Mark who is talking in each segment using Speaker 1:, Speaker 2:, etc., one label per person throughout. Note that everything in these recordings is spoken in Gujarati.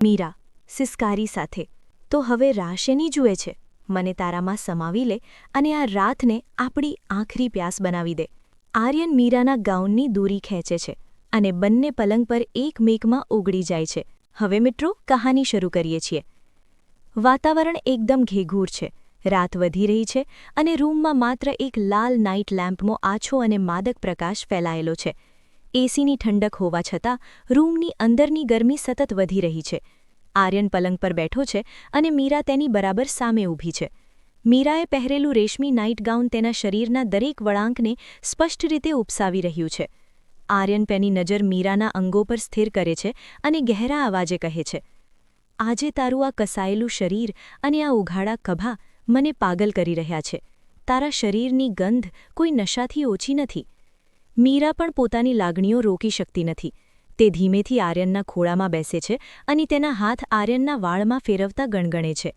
Speaker 1: મીરા સિસકારી સાથે તો હવે રાશેની જુએ છે. મને તારામાં સમાવી લે અને આ રાતને આપણી આખરી પ્યાસ બનાવી દે. આર્યન મીરાના ગાઉનની દોરી ખેંચે છે અને બંને પલંગ પર એકમેકમાં ઓગળી જાય છે. હવે મિત્રો કહાની શરૂ કરીએ છીએ. વાતાવરણ એકદમ ઘેઘૂર છે. રાત વધી રહી છે અને રૂમમાં માત્ર એક લાલ નાઇટ લેમ્પનો આછો અને માદક પ્રકાશ ફેલાયેલો છે. એસીની ઠંડક હોવા છતાં રૂમની અંદરની ગરમી સતત વધી રહી છે. આર્યન પલંગ પર બેઠો છે અને મીરા તેની બરાબર સામે ઊભી છે. મીરાએ પહેરેલું રેશમી નાઇટ ગાઉન તેના શરીરના દરેક વળાંકને સ્પષ્ટ રીતે ઉપસાવી રહ્યું છે. આર્યન તેની નજર મીરાના અંગો પર સ્થિર કરે છે અને ગહેરા અવાજે કહે છે, આજે તારું આ કસાયેલું શરીર અને આ ઉઘાડા ખભા મને પાગલ કરી રહ્યા છે. તારા શરીરની ગંધ કોઈ નશાથી ઓછી નથી. મીરા પણ પોતાની લાગણીઓ રોકી શકતી નથી. તે ધીમેથી આર્યનના ખોળામાં બેસે છે અને તેના હાથ આર્યનના વાળમાં ફેરવતા ગણગણે છે.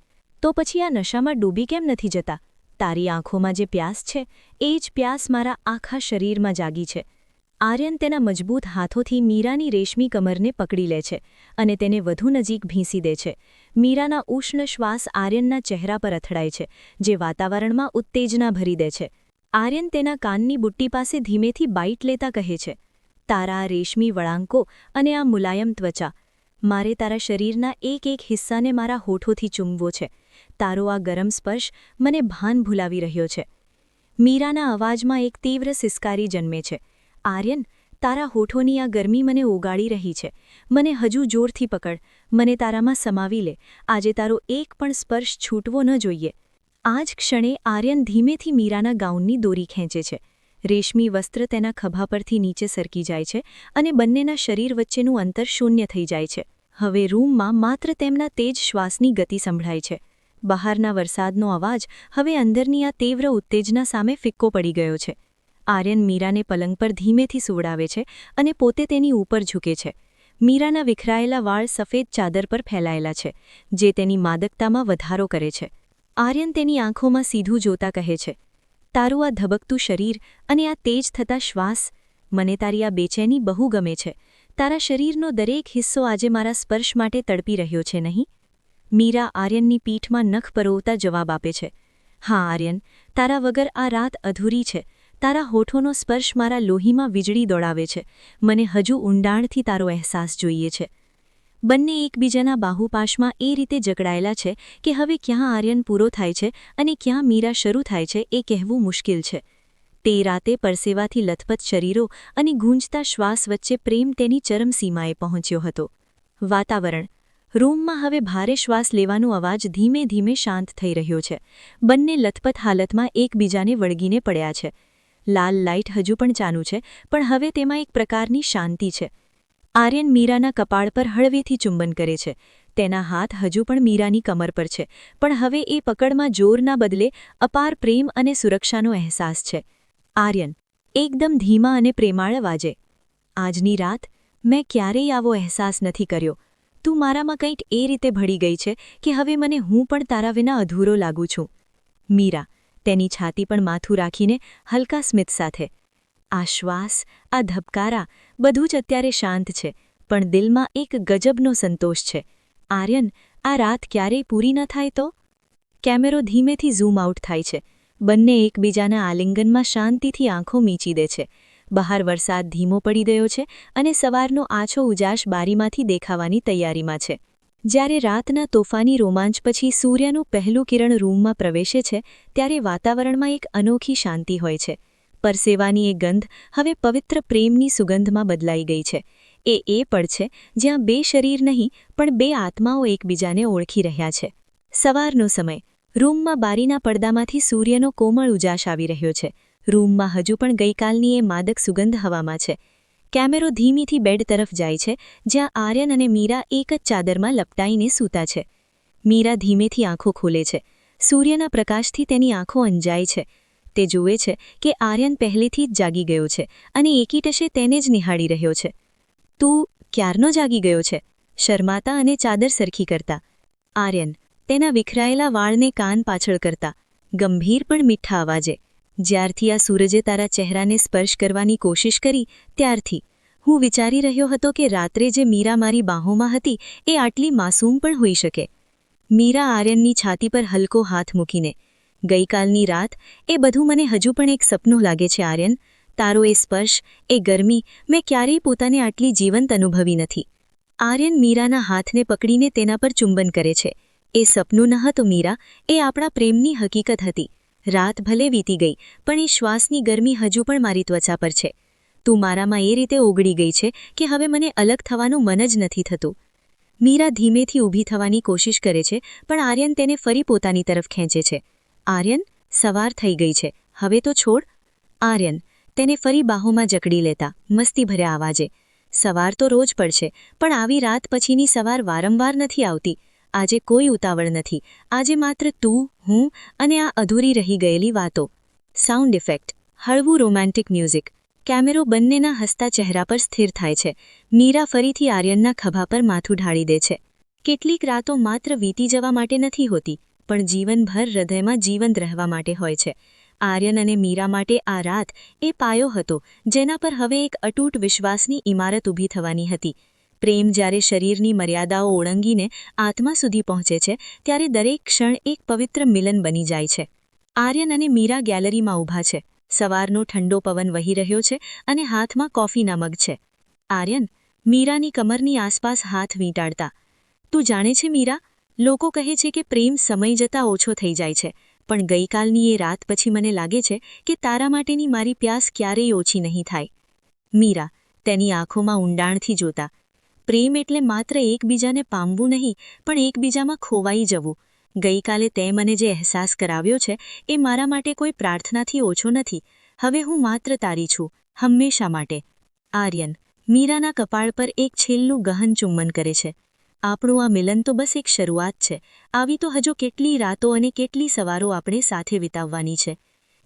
Speaker 1: તો પછી આ નશામાં ડૂબી કેમ નથી જતા? તારી આંખોમાં જે પ્યાસ છે એ જ પ્યાસ મારા આખા શરીરમાં જાગી છે. આર્યન તેના મજબૂત હાથોથી મીરાની રેશમી કમરને પકડી લે છે અને તેને વધુ નજીક ભીંસી દે છે. મીરાના ઉષ્ણ શ્વાસ આર્યનના ચહેરા પર અથડાય છે, જે વાતાવરણમાં ઉત્તેજના ભરી દે છે. આર્યન તેના કાનની બુટ્ટી પાસે ધીમેથી બાઇટ લેતા કહે છે, તારા આ રેશમી વળાંકો અને આ મુલાયમ ત્વચા, મારે તારા શરીરના એક એક હિસ્સાને મારા હોઠોથી ચૂમવો છે. તારો આ ગરમ સ્પર્શ મને ભાન ભૂલાવી રહ્યો છે. મીરાના અવાજમાં એક તીવ્ર સિસકારી જન્મે છે. આર્યન, તારા હોઠોની આ ગરમી મને ઓગાળી રહી છે. મને હજુ જોરથી પકડ, મને તારામાં સમાવી લે. આજે તારો એક પણ સ્પર્શ છૂટવો ન જોઈએ. આ જ ક્ષણે આર્યન ધીમેથી મીરાના ગાઉનની દોરી ખેંચે છે. રેશમી વસ્ત્ર તેના ખભા પરથી નીચે સરકી જાય છે અને બંનેના શરીર વચ્ચેનું અંતર શૂન્ય થઈ જાય છે. હવે રૂમમાં માત્ર તેમના તેજ શ્વાસની ગતિ સંભળાય છે. બહારના વરસાદનો અવાજ હવે અંદરની આ તીવ્ર ઉત્તેજના સામે ફિક્કો પડી ગયો છે. આર્યન મીરાને પલંગ પર ધીમેથી સુવડાવે છે અને પોતે તેની ઉપર ઝૂકે છે. મીરાના વિખરાયેલા વાળ સફેદ ચાદર પર ફેલાયેલા છે, જે તેની માદકતામાં વધારો કરે છે. આર્યન તેની આંખોમાં સીધું જોતા કહે છે, તારું આ ધબકતું શરીર અને આ તેજ થતા શ્વાસ, મને તારી આ બેચેની બહુ ગમે છે. તારા શરીરનો દરેક હિસ્સો આજે મારા સ્પર્શ માટે તડપી રહ્યો છે નહીં? મીરા આર્યનની પીઠમાં નખ પરોવતા જવાબ આપે છે, હા આર્યન, તારા વગર આ રાત અધૂરી છે. તારા હોઠોનો સ્પર્શ મારા લોહીમાં વીજળી દોડાવે છે. મને હજુ ઊંડાણથી તારો અહેસાસ જોઈએ છે. બંને એકબીજાના બાહુપાશમાં એ રીતે જકડાયેલા છે કે હવે ક્યાં આર્યન પૂરો થાય છે અને ક્યાં મીરા શરૂ થાય છે એ કહેવું મુશ્કેલ છે. તે રાતે પરસેવાથી લથપથ શરીરો અને ગૂંજતા શ્વાસ વચ્ચે પ્રેમ તેની ચરમસીમાએ પહોંચ્યો હતો. વાતાવરણ રૂમમાં હવે ભારે શ્વાસ લેવાનો અવાજ ધીમે ધીમે શાંત થઈ રહ્યો છે. બંને લથપથ હાલતમાં એકબીજાને વળગીને પડ્યા છે. લાલ લાઇટ હજુ પણ ચાલુ છે, પણ હવે તેમાં એક પ્રકારની શાંતિ છે. આર્યન મીરાના કપાળ પર હળવેથી ચુંબન કરે છે. તેના હાથ હજુ પણ મીરાની કમર પર છે, પણ હવે એ પકડમાં જોરના બદલે અપાર પ્રેમ અને સુરક્ષાનો અહેસાસ છે. આર્યન એકદમ ધીમા અને પ્રેમાળ અવાજે, આજની રાત મેં ક્યારેય આવો અહેસાસ નથી કર્યો. તું મારામાં કંઈક એ રીતે ભળી ગઈ છે કે હવે મને હું પણ તારા વિના અધૂરો લાગુ છું. મીરા તેની છાતી પણ માથું રાખીને હલકા સ્મિત સાથે, આ શ્વાસ, આ ધબકારા, બધું જ અત્યારે શાંત છે, પણ દિલમાં એક ગજબનો સંતોષ છે. આર્યન, આ રાત ક્યારેય પૂરી ન થાય તો? કેમેરો ધીમેથી ઝૂમ આઉટ થાય છે. બંને એકબીજાના આલિંગનમાં શાંતિથી આંખો મીચી દે છે. બહાર વરસાદ ધીમો પડી ગયો છે અને સવારનો આછો ઉજાસ બારીમાંથી દેખાવાની તૈયારીમાં છે. જ્યારે રાતના તોફાની રોમાંચ પછી સૂર્યનું પહેલું કિરણ રૂમમાં પ્રવેશે છે, ત્યારે વાતાવરણમાં એક અનોખી શાંતિ હોય છે. પરસેવાની એ ગંધ હવે પવિત્ર પ્રેમની સુગંધમાં બદલાઈ ગઈ છે. એ પળ છે જ્યાં બે શરીર નહીં પણ બે આત્માઓ એકબીજાને ઓળખી રહ્યા છે. સવારનો સમય. રૂમમાં બારીના પડદામાંથી સૂર્યનો કોમળ ઉજાસ આવી રહ્યો છે. રૂમમાં હજુ પણ ગઈકાલની એ માદક સુગંધ હવામાં છે. કેમેરો ધીમીથી બેડ તરફ જાય છે, જ્યાં આર્યન અને મીરા એક જ ચાદરમાં લપટાઈને સૂતા છે. મીરા ધીમેથી આંખો ખોલે છે. સૂર્યના પ્રકાશથી તેની આંખો અંજાય છે. તે જુએ છે કે આર્યન પહેલેથી જ જાગી ગયો છે અને એકીટશે તેને જ નિહાળી રહ્યો છે. તું ક્યારનો જાગી ગયો છે? શરમાતા અને ચાદર સરખી કરતા. આર્યન તેના વિખરાયેલા વાળને કાન પાછળ કરતા, ગંભીર પણ મીઠા અવાજે, જ્યારથી આ સૂરજે તારા ચહેરાને સ્પર્શ કરવાની કોશિશ કરી ત્યારથી
Speaker 2: હું વિચારી રહ્યો હતો કે રાત્રે જે મીરા મારી બાહોમાં હતી એ આટલી માસૂમ પણ હોઈ શકે. મીરા આર્યનની છાતી પર હલકો હાથ મૂકીને, ગઈકાલની રાત, એ બધું મને હજુ પણ એક સપનું લાગે છે આર્યન. તારો એ સ્પર્શ, એ ગરમી, મેં ક્યારેય પોતાને આટલી જીવંત અનુભવી નથી. આર્યન મીરાના હાથને પકડીને તેના પર ચુંબન કરે છે. એ સપનું ન હતું મીરા, એ આપણા પ્રેમની હકીકત હતી. રાત ભલે વીતી ગઈ, પણ એ શ્વાસની ગરમી હજુ પણ મારી ત્વચા પર છે. તું મારામાં એ રીતે ઓગળી ગઈ છે કે હવે મને અલગ થવાનું મન જ નથી થતું. મીરા ધીમેથી ઊભી થવાની કોશિશ કરે છે, પણ આર્યન તેને ફરી પોતાની તરફ ખેંચે છે. આર્યન, સવાર થઈ ગઈ છે, હવે તો છોડ. આર્યન, તેને ફરી બાહોમાં જકડી લેતા, મસ્તીભર્યા અવાજે. સવાર તો રોજ પડશે, પણ આવી રાત પછીની સવાર વારંવાર નથી આવતી. આજે કોઈ ઉતાવળ નથી. આજે માત્ર તું, હું અને આ અધૂરી રહી ગયેલી વાતો. સાઉન્ડ ઇફેક્ટ, હળવું રોમેન્ટિક મ્યુઝિક. કેમેરો બંનેના હસતા ચહેરા પર સ્થિર થાય છે. મીરા ફરીથી આર્યનના ખભા પર માથું ઢાળી દે છે. કેટલીક રાતો માત્ર વીતી જવા માટે નથી હોતી, પણ જીવનભર હૃદયમાં જીવંત રહેવા માટે હોય છે. આર્યન અને મીરા માટે આ રાત એ પાયો હતો, જેના પર હવે એક અતૂટ વિશ્વાસની ઇમારત ઊભી થવાની હતી. પ્રેમ જ્યારે શરીરની મર્યાદાઓ ઓળંગીને આત્મા સુધી પહોંચે છે, ત્યારે દરેક ક્ષણ એક પવિત્ર મિલન બની જાય છે. આર્યન અને મીરા ગેલેરીમાં ઊભા છે. સવારનો ઠંડો પવન વહી રહ્યો છે અને હાથમાં કોફીના મગ છે. આર્યન, મીરાની કમરની આસપાસ હાથ વીંટાળતા, તું જાણે છે મીરા, લોકો કહે છે કે પ્રેમ સમય જતાં ઓછો થઈ જાય છે, પણ ગઈકાલની એ રાત પછી મને લાગે છે કે તારા માટેની મારી પ્યાસ ક્યારેય ઓછી નહીં થાય. મીરા, તેની આંખોમાં ઊંડાણથી જોતા, પ્રેમ એટલે માત્ર એકબીજાને પામવું નહીં, પણ એકબીજામાં ખોવાઈ જવું. ગઈકાલે તે મને જે અહેસાસ કરાવ્યો છે એ મારા માટે કોઈ પ્રાર્થનાથી ઓછો નથી. હવે હું માત્ર તારી છું, હંમેશા માટે. આર્યન, મીરાના કપાળ પર એક છેલ્લું ગહન ચુંબન કરે છે. આપણું આ મિલન તો બસ એક શરૂઆત છે. આવી તો હજુ કેટલી રાતો અને કેટલી સવારો આપણે સાથે વિતાવવાની છે.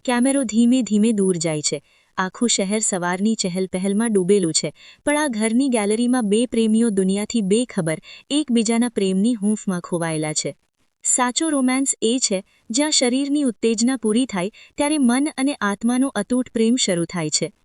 Speaker 2: કેમેરો ધીમે ધીમે દૂર જાય છે. આખું શહેર સવારની ચહેલપહેલમાં ડૂબેલું છે, પણ આ ઘરની ગેલેરીમાં બે પ્રેમીઓ દુનિયાથી બેખબર એકબીજાના પ્રેમની હૂંફમાં ખોવાયેલા છે. સાચો રોમાન્સ એ છે જ્યાં શરીરની ઉત્તેજના પૂરી થાય ત્યારે મન અને આત્માનો અતૂટ પ્રેમ શરૂ થાય છે.